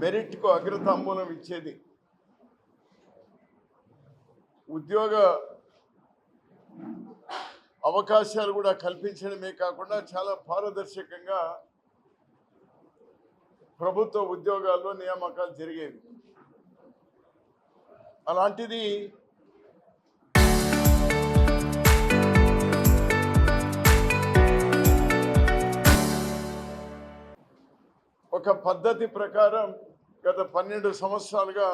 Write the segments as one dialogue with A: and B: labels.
A: మెరిట్కు అగ్రతాంబూలం ఇచ్చేది. ఉద్యోగ అవకాశాలు కూడా కల్పించడమే కాకుండా చాలా పారదర్శకంగా ప్రభుత్వ ఉద్యోగాల్లో నియామకాలు జరిగేవి. అలాంటిది ఒక పద్ధతి ప్రకారం గత 12 సంవత్సరాలుగా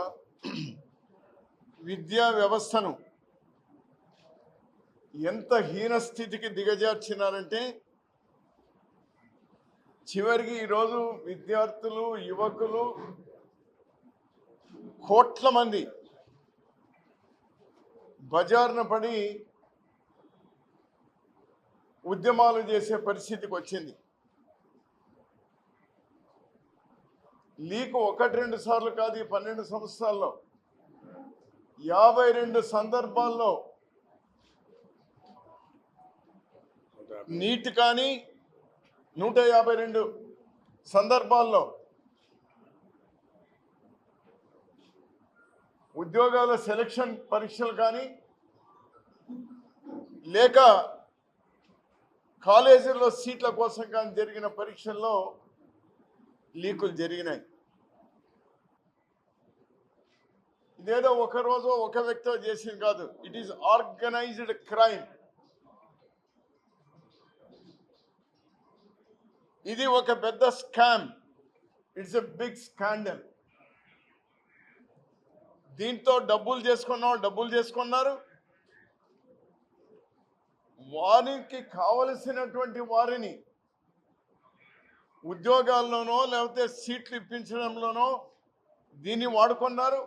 A: విద్యా వ్యవస్థను ఎంత హీనస్థితికి దిగజార్చినారంటే చివరికి ఈరోజు విద్యార్థులు, యువకులు కోట్ల మంది బజార్న పడి ఉద్యమాలు చేసే పరిస్థితికి వచ్చింది. లీక్ 1-2 సార్లు కాదు, ఈ 12 సంవత్సరాల్లో 52 సందర్భాల్లో నీట్ కానీ 152 సందర్భాల్లో ఉద్యోగాల సెలక్షన్ పరీక్షలు కానీ లేక కాలేజీల్లో సీట్ల కోసం కానీ జరిగిన పరీక్షల్లో లీకులు జరిగినాయి. ఇదేదో ఒక రోజు ఒక వ్యక్తి చేసింది కాదు, ఇట్ ఈస్ ఆర్గనైజ్డ్ క్రైమ్. ఇది ఒక పెద్ద scam, it's a big scandal. దీంతో డబ్బులు చేసుకున్నారు. వారికి కావలసినటువంటి వారిని ఉద్యోగాల్లోనో లేకపోతే సీట్లు ఇప్పించడంలోనో దీన్ని వాడుకున్నారు.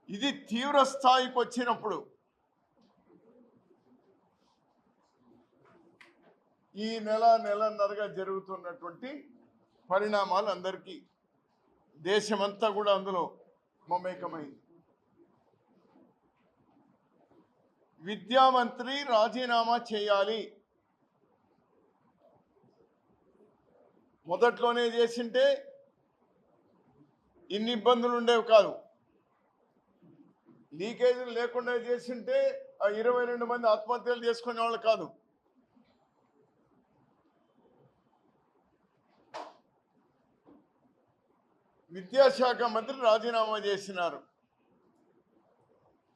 A: ఇది తీవ్ర స్థాయికి వచ్చినప్పుడు ఈ నెలన్నరగా జరుగుతున్నటువంటి పరిణామాలు అందరికీ దేశమంతా కూడా అందులో మమేకమైంది. విద్యామంత్రి రాజీనామా చేయాలి. మొదట్లోనే చేసింటే ఇన్ని ఇబ్బందులు ఉండేవి కాదు. లీకేజీలు లేకుండా చేసింటే ఆ 22 మంది ఆత్మహత్యలు చేసుకునే వాళ్ళు కాదు. విద్యాశాఖ మంత్రి రాజీనామా చేసినారు.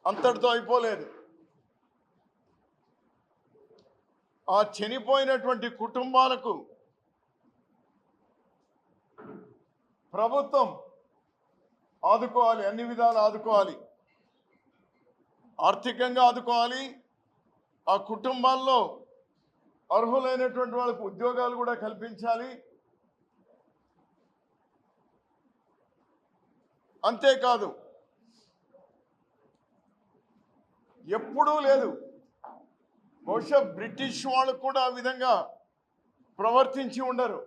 A: అంతటితో అయిపోలేదు. ఆ చనిపోయినటువంటి కుటుంబాలకు ప్రభుత్వం ఆదుకోవాలి, అన్ని విధాలు ఆదుకోవాలి. ఆర్థికంగా ఆదుకోవాలి. ఆ కుటుంబాల్లో అర్హులైనటువంటి వాళ్ళకు ఉద్యోగాలు కూడా కల్పించాలి. అంతేకాదు, ఎప్పుడూ లేదు, బహుశా బ్రిటిష్ వాళ్ళు కూడా ఆ విధంగా ప్రవర్తించి ఉండరు.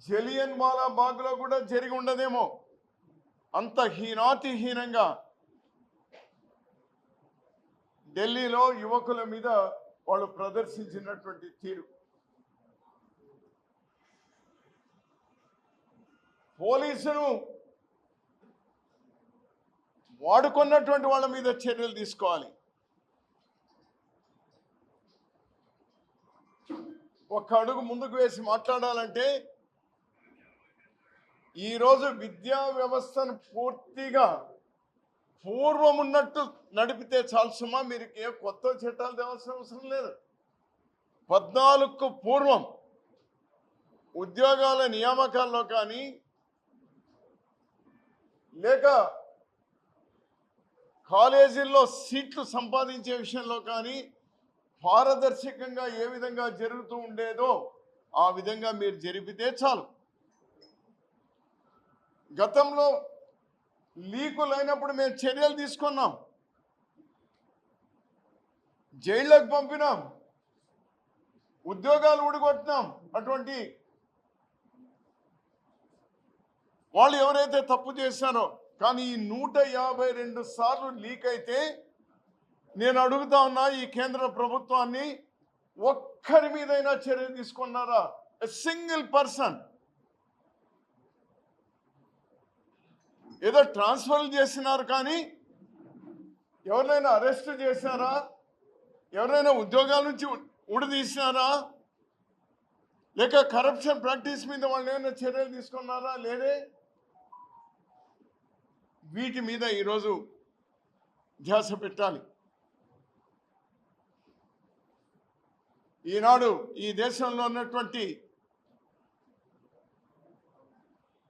A: జలియన్ వాలా బాగ్లో కూడా జరిగి ఉండదేమో. అంత హీనాతిహీనంగా ఢిల్లీలో యువకుల మీద వాళ్ళు ప్రదర్శించినటువంటి తీరు. పోలీసులు వాడుకున్నటువంటి వాళ్ళ మీద చర్యలు తీసుకోవాలి. ఒక్క అడుగు ముందుకు వేసి మాట్లాడాలంటే ఈరోజు విద్యా వ్యవస్థను పూర్తిగా పూర్వం ఉన్నట్టు నడిపితే చాలు సుమా. మీరు ఏ కొత్త చట్టాలు తేవాల్సిన అవసరం లేదు. 14కు పూర్వం ఉద్యోగాల నియామకాల్లో కానీ లేక కాలేజీల్లో సీట్లు సంపాదించే విషయంలో కానీ పారదర్శకంగా ఏ విధంగా జరుగుతూ ఉండేదో ఆ విధంగా మీరు జరిపితే చాలు. గతంలో లీకులు అయినప్పుడు మేము చర్యలు తీసుకున్నాం, జైళ్ళకు పంపినాం, ఉద్యోగాలు ఊడగొట్టినాం. అటువంటి వాళ్ళు ఎవరైతే తప్పు చేశారో, కానీ ఈ 152 సార్లు లీక్ అయితే నేను అడుగుతా ఉన్నా ఈ కేంద్ర ప్రభుత్వాన్ని, ఒక్కరి మీదైనా చర్య తీసుకున్నారా? A single person. ఏదో ట్రాన్స్ఫర్లు చేసినారు కానీ ఎవరినైనా అరెస్ట్ చేశారా? ఎవరైనా ఉద్యోగాల నుంచి ఉడదీసినారా? లేక కరప్షన్ ప్రాక్టీస్ మీద వాళ్ళు ఏమైనా చర్యలు తీసుకున్నారా? లేదే. వీటి మీద ఈరోజు ధ్యాస పెట్టాలి. ఈనాడు ఈ దేశంలో ఉన్నటువంటి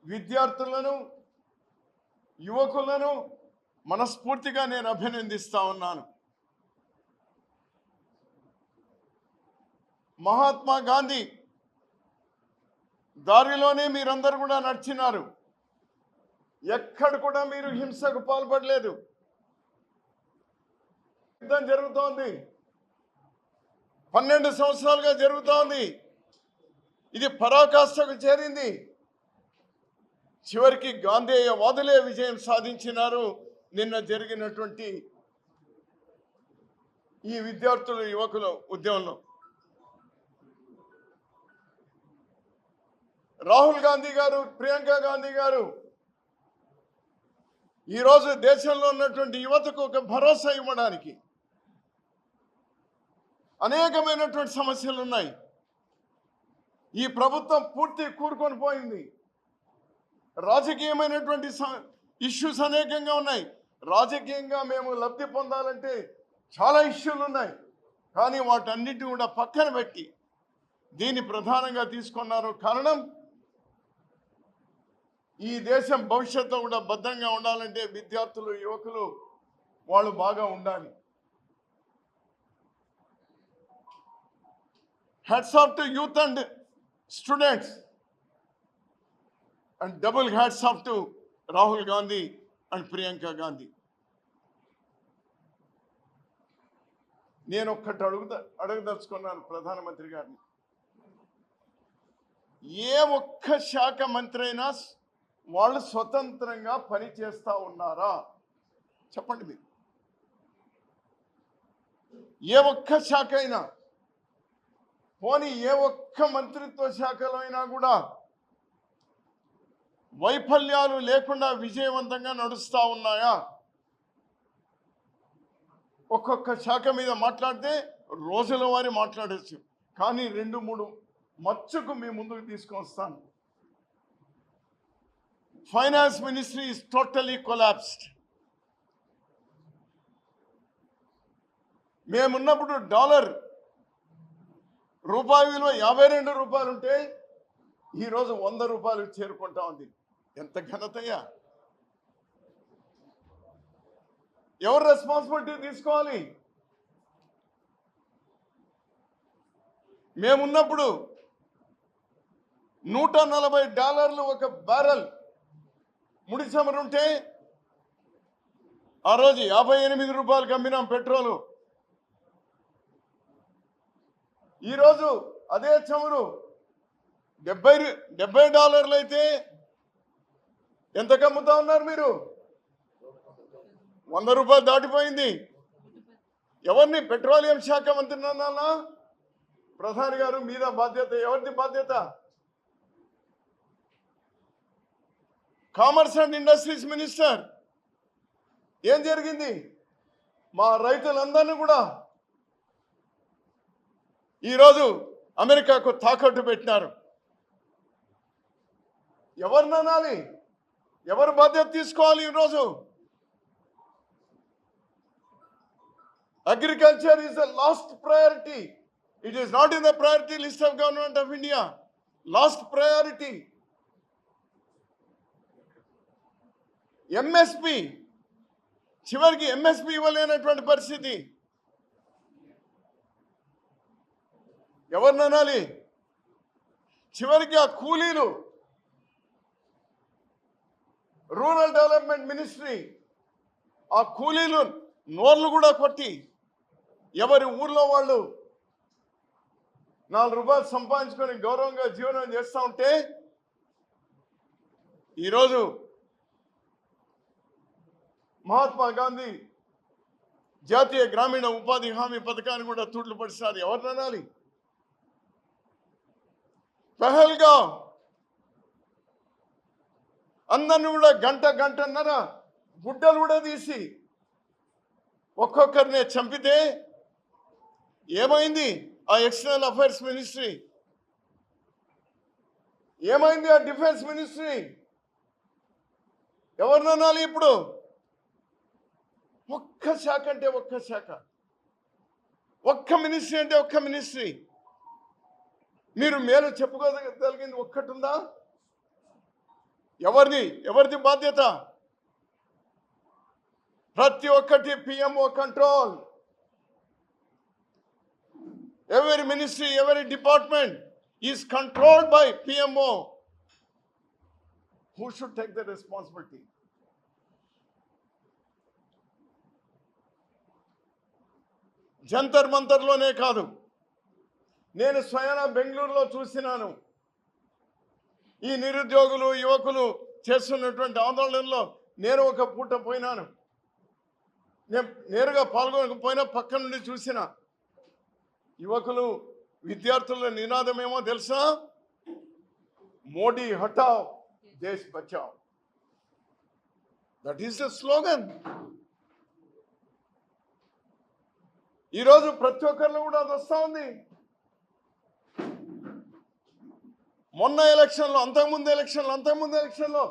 A: విద్యార్థులను, యువకులను మనస్ఫూర్తిగా నేను అభినందిస్తా ఉన్నాను. మహాత్మా గాంధీ దారిలోనే మీరందరూ కూడా నడిచినారు. ఎక్కడ కూడా మీరు హింసకు పాల్పడలేదు. యుద్ధం జరుగుతోంది, 12 సంవత్సరాలుగా జరుగుతోంది. ఇది పరాకాష్ఠకు చేరింది. చివరికి గాంధేయవాదులే విజయం సాధించినారు. నిన్న జరిగినటువంటి ఈ విద్యార్థులు, యువకుల ఉద్యమంలో రాహుల్ గాంధీ గారు, ప్రియాంక గాంధీ గారు ఈరోజు దేశంలో ఉన్నటువంటి యువతకు ఒక భరోసా ఇవ్వడానికి అనేకమైనటువంటి సమస్యలు ఉన్నాయి. ఈ ప్రభుత్వం పూర్తి కూరుకొని పోయింది. రాజకీయమైనటువంటి ఇష్యూస్ అనేకంగా ఉన్నాయి. రాజకీయంగా మేము లబ్ధి పొందాలంటే చాలా ఇష్యూలు ఉన్నాయి. కానీ వాటన్నిటిని కూడా పక్కన పెట్టి దీన్ని ప్రధానంగా తీసుకున్నారు. కారణం, ఈ దేశం భవిష్యత్తులో కూడా భద్రంగా ఉండాలంటే విద్యార్థులు, యువకులు వాళ్ళు బాగా ఉండాలి. Hats off to youth and students, and double hats off to Rahul Gandhi and Priyanka Gandhi. నేను ఒక్కటి అడగదలుచుకున్నాను ప్రధానమంత్రి గారిని. ఏ ఒక్క శాఖ మంత్రి అయినా వాళ్ళు స్వతంత్రంగా పనిచేస్తా ఉన్నారా? చెప్పండి మీరు. ఏ ఒక్క శాఖ అయినా, పోనీ ఏ ఒక్క మంత్రిత్వ శాఖలో అయినా కూడా వైఫల్యాలు లేకుండా విజయవంతంగా నడుస్తూ ఉన్నాయా? ఒక్కొక్క శాఖ మీద మాట్లాడితే రోజుల వారి మాట్లాడచ్చు. కానీ 2-3 మచ్చుకు మీ ముందుకు తీసుకొస్తాను. Finance ministry is totally collapsed. మేమున్నప్పుడు డాలర్ రూపాయి విలువ 52 రూపాయలు ఉంటే ఈరోజు 100 రూపాయలు చేరుకుంటా ఉంది. ఎంత ఘనతయ్యా! ఎవరు రెస్పాన్సిబిలిటీ తీసుకోవాలి? మేమున్నప్పుడు $140 ఒక బ్యారెల్ ముడి చమురు ఉంటే ఆ రోజు 58 రూపాయలకు అమ్మినాం పెట్రోలు. ఈరోజు అదే చమురు $70 అయితే ఎంతకు అమ్ముతా ఉన్నారు మీరు? 100 రూపాయలు దాటిపోయింది. ఎవరిని? పెట్రోలియం శాఖ మంత్రి అన్నానా? ప్రధాని గారు మీద బాధ్యత ఎవరిది? బాధ్యత కామర్స్ అండ్ ఇండస్ట్రీస్ మినిస్టర్. ఏం జరిగింది? మా రైతులందరినీ కూడా ఈరోజు అమెరికాకు తాకట్టు పెట్టినారు. ఎవరిని అనాలి? ఎవరు బాధ్యత తీసుకోవాలి? ఈరోజు agriculture is the last priority. It is not in the priority list of government of India. Last priority. MSP, చివరికి ఎంఎస్పి ఇవ్వలేనటువంటి పరిస్థితి. ఎవరిని అనాలి? చివరికి ఆ కూలీలు, రూరల్ డెవలప్మెంట్ మినిస్ట్రీ, ఆ కూలీలు నోర్లు కూడా కొట్టి ఎవరి ఊర్లో వాళ్ళు 4 రూపాయలు సంపాదించుకొని గౌరవంగా జీవనం చేస్తూ ఉంటే ఈరోజు మహాత్మా గాంధీ జాతీయ గ్రామీణ ఉపాధి హామీ పథకాన్ని కూడా తూట్లు పడిస్తారు. ఎవరిని అనాలి? పహల్గాం అందరిని కూడా గంటన్నర గుడ్డలు కూడా తీసి ఒక్కొక్కరినే చంపితే ఏమైంది ఆ ఎక్స్టర్నల్ అఫైర్స్ మినిస్ట్రీ? ఏమైంది ఆ డిఫెన్స్ మినిస్ట్రీ? ఎవరిననాలి ఇప్పుడు? ఒక్క శాఖ అంటే ఒక్క శాఖ, ఒక్క మినిస్ట్రీ అంటే ఒక్క మినిస్ట్రీ. మీరు మేలు చెప్పుకోగలిగింది ఒక్కటి ఉందా? ఎవరిది బాధ్యత? ప్రతి ఒక్కటి PMO control. Every ministry, every department is controlled by PMO. Who should take the responsibility? జంతర్ మంతర్లోనే కాదు, నేను స్వయాన బెంగళూరులో చూసినాను. ఈ నిరుద్యోగులు యువకులు చేస్తున్నటువంటి ఆందోళనలో నేను ఒక పూట పోయినాను. నేను నేరుగా పాల్గొనకపోయినా పక్క నుండి చూసిన యువకులు విద్యార్థుల నినాదం ఏమో తెలుసా? మోడీ హటావ్ దేశ్ బచావ్. That is the slogan. ఈరోజు ప్రతి ఒక్కరిలో కూడా అది వస్తూ ఉంది. మొన్న ఎలక్షన్లో, అంతకుముందు ఎలక్షన్లో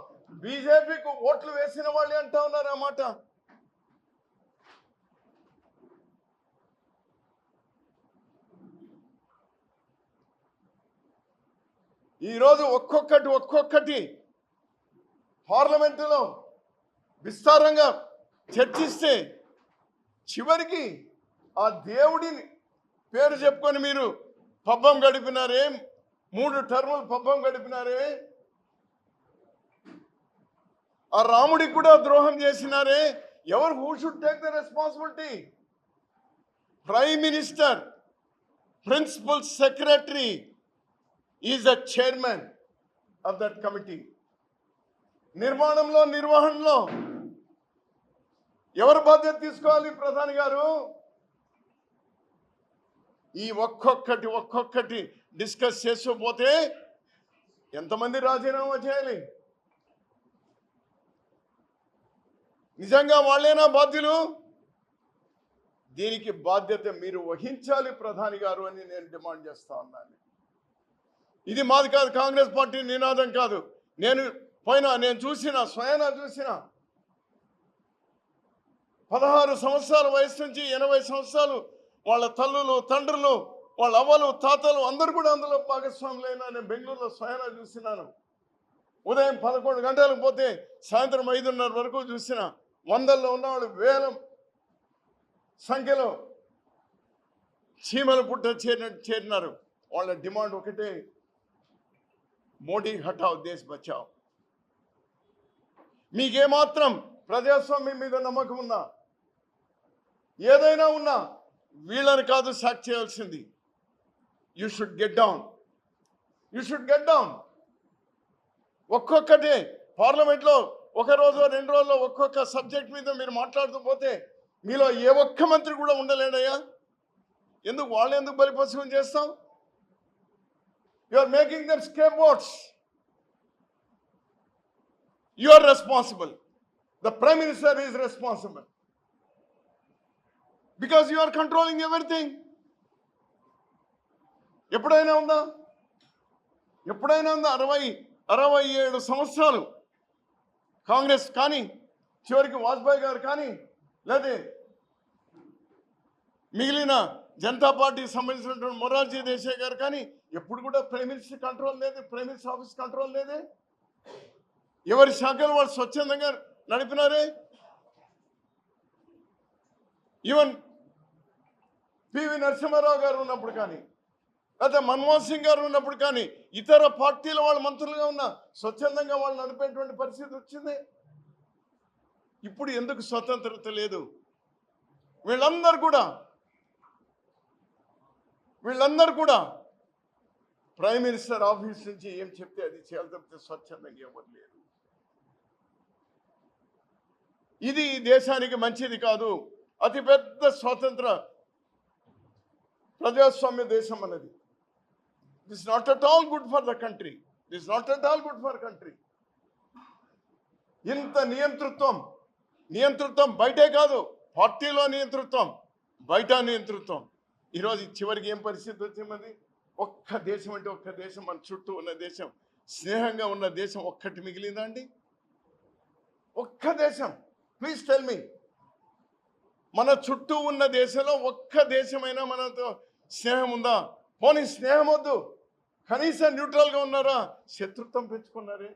A: బీజేపీకి ఓట్లు వేసిన వాళ్ళే అంటా ఉన్నారు ఆ మాట. ఈరోజు ఒక్కొక్కటి పార్లమెంటులో విస్తారంగా చర్చిస్తే చివరికి ఆ దేవుడిని పేరు చెప్పుకొని మీరు పబ్బం గడిపినారే, 3 టర్ములు పబ్బం గడిపినారే, ఆ రాముడికి కూడా ద్రోహం చేసినారే. ఎవరు? Who should take the responsibility? Prime minister, principal secretary is the chairman of that committee. నిర్వహణలో ఎవరు బాధ్యత తీసుకోవాలి? ప్రధాని గారు. ఈ ఒక్కొక్కటి డిస్కస్ చేస్తూ పోతే ఎంతమంది రాజీనామా చేయాలి? నిజంగా వాళ్ళేనా బాధ్యులు? దీనికి బాధ్యత మీరు వహించాలి ప్రధాని గారు అని నేను డిమాండ్ చేస్తా ఉన్నాను. ఇది మాది కాదు, కాంగ్రెస్ పార్టీ నినాదం కాదు. నేను స్వయాన చూసిన 16 సంవత్సరాల వయసు నుంచి 80 సంవత్సరాలు వాళ్ళ తల్లులు, తండ్రులు, వాళ్ళ అవ్వలు, తాతలు అందరూ కూడా అందులో భాగస్వాములైనా నేను బెంగళూరులో స్వయాన చూసినాను. ఉదయం 11 గంటలకు పోతే సాయంత్రం 5:30 వరకు చూసిన. వందల్లో ఉన్నవాళ్ళు వేల సంఖ్యలో చీమల పుట్ట చేరినారు. వాళ్ళ డిమాండ్ ఒకటే, మోడీ హటావ్ దేశ్ బచావ్. మీకేమాత్రం ప్రజాస్వామ్యం మీద నమ్మకం ఉన్నా, ఏదైనా ఉన్నా, వీళ్ళని కాదు సాక్ చేయాల్సింది. You should get down. ఒక్కొక్కటి పార్లమెంట్లో 1 రోజు 2 రోజుల్లో ఒక్కొక్క సబ్జెక్ట్ మీద మీరు మాట్లాడుతూ పోతే మీలో ఏ ఒక్క మంత్రి కూడా ఉండలేడయ్యా. వాళ్ళు ఎందుకు బలిపశువుని చేస్తాం? You are making them scapegoats. You are responsible. The Prime Minister is responsible. Because you are controlling everything. ఎప్పుడైనా ఉందా? 67 సంవత్సరాలు కాంగ్రెస్ కానీ, చివరికి వాజ్పేయి గారు కానీ, లేదా మిగిలిన జనతా పార్టీకి సంబంధించినటువంటి మొరార్జీ దేశాయ్ గారు కానీ ఎప్పుడు కూడా ప్రైమ్ మినిస్టర్ కంట్రోల్ లేదు, ప్రైమ్ మినిస్టర్ ఆఫీస్ కంట్రోల్ లేదే. ఎవరి శాఖలు వాళ్ళు స్వచ్ఛందంగా నడిపినారే. ఈవెన్ పివి నరసింహారావు గారు ఉన్నప్పుడు కానీ, లేదా మన్మోహన్ సింగ్ గారు ఉన్నప్పుడు కానీ, ఇతర పార్టీల వాళ్ళు మంత్రులుగా ఉన్న స్వచ్ఛందంగా వాళ్ళు నడిపేటువంటి పరిస్థితి వచ్చింది. ఇప్పుడు ఎందుకు స్వతంత్రత లేదు? వీళ్ళందరూ కూడా ప్రైమ్ మినిస్టర్ ఆఫీస్ నుంచి ఏం చెప్తే అది చేయాలి తప్పితే స్వచ్ఛందంగా ఎవరు లేరు. ఇది దేశానికి మంచిది కాదు. అతిపెద్ద స్వాతంత్ర ప్రజాస్వామ్య దేశం అన్నది. This not at all good for the country. This not at all good for country. ఇంత నియంతృత్వం బయటే కాదు, పార్టీలో నియంతృత్వం, బయట నియంతృత్వం. ఈరోజు చివరికి ఏం పరిస్థితి వచ్చింది? ఒక్క దేశం అంటే ఒక్క దేశం, మన చుట్టూ ఉన్న దేశం, స్నేహంగా ఉన్న దేశం ఒక్కటి మిగిలిందా అండి? ఒక్క దేశం. ప్లీజ్ టెల్ మీ, మన చుట్టూ ఉన్న దేశంలో ఒక్క దేశమైనా మనతో స్నేహం ఉందా? పోనీ స్నేహం వద్దు, కనీసం న్యూట్రల్గా ఉన్నారా? శత్రుత్వం పెంచుకున్నారే.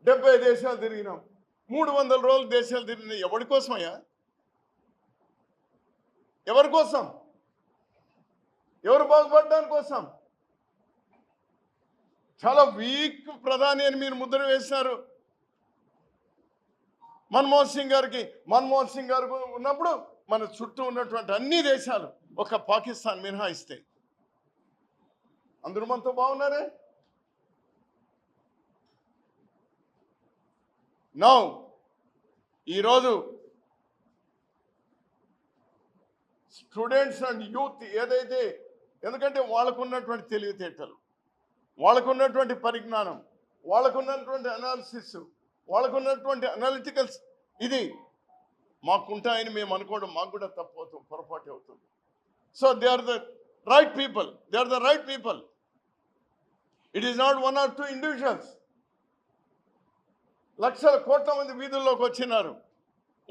A: 70 దేశాలు తిరిగినాం, 300 రోజులు దేశాలు తిరిగినాం. ఎవరి కోసమయ్యా? ఎవరి కోసం? ఎవరు బాగుపడడానికి కోసం? చాలా వీక్ ప్రధాని అని మీరు ముద్ర వేశారు. మన్మోహన్ సింగ్ గారు ఉన్నప్పుడు మన చుట్టూ ఉన్నటువంటి అన్ని దేశాలు ఒక పాకిస్తాన్ మినహాయిస్తే అందరూ మనతో బాగున్నారే. నౌ ఈరోజు స్టూడెంట్స్ అండ్ యూత్ ఏదైతే, ఎందుకంటే వాళ్ళకున్నటువంటి తెలివితేటలు, వాళ్ళకున్నటువంటి పరిజ్ఞానం, వాళ్ళకున్నటువంటి అనాలిసిస్, వాళ్ళకున్నటువంటి అనలిటికల్స్, ఇది మాకుంటాయని మేము అనుకోవడం మాకు కూడా పొరపాటు అవుతుంది. So they are the right people. It is not 1 or 2 individuals. లక్షల కోట్ల మంది వీధుల్లోకి వచ్చినారు.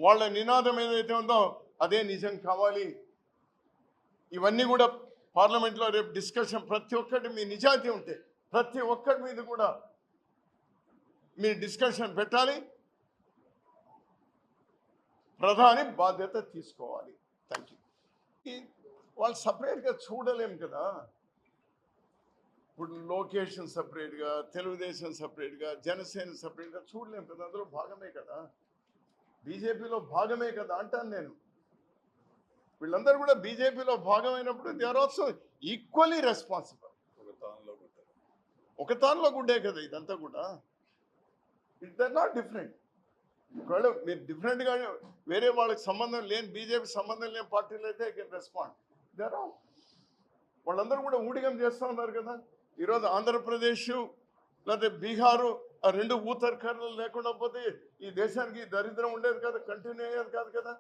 A: వాళ్ళ నినాదం ఏదైతే ఉందో అదే నిజం కావాలి. ఇవన్నీ కూడా పార్లమెంట్లో రేపు డిస్కషన్, ప్రతి ఒక్కటి మీ నిజాయితీ ఉంటే ప్రతి ఒక్కటి మీద కూడా మీరు డిస్కషన్ పెట్టాలి. ప్రధాని బాధ్యత తీసుకోవాలి. Thank you. వాళ్ళు సపరేట్గా చూడలేం కదా. ఇప్పుడు లోకేషన్ సపరేట్గా, తెలుగుదేశం సపరేట్గా, జనసేన సపరేట్గా చూడలేం కదా. అందులో భాగమే కదా, బీజేపీలో భాగమే కదా అంటాను నేను. వీళ్ళందరూ కూడా బీజేపీలో భాగమైనప్పుడు they are also equally responsible. ఒక తానులో గుడ్డే కదా ఇదంతా కూడా. It are not different. ఒకవేళ మీరు డిఫరెంట్గా వేరే వాళ్ళకి సంబంధం లేని, బీజేపీ సంబంధం లేని పార్టీలు అయితే I can respond. They are all, వాళ్ళందరూ కూడా ఊడిగం చేస్తూ ఉన్నారు కదా. ఈరోజు ఆంధ్రప్రదేశ్ లేకపోతే బీహారు ఆ 2 ఊతర్కర్లు లేకుండా పోతే ఈ దేశానికి దరిద్రం ఉండేది కదా, కంటిన్యూ అయ్యేది కాదు కదా.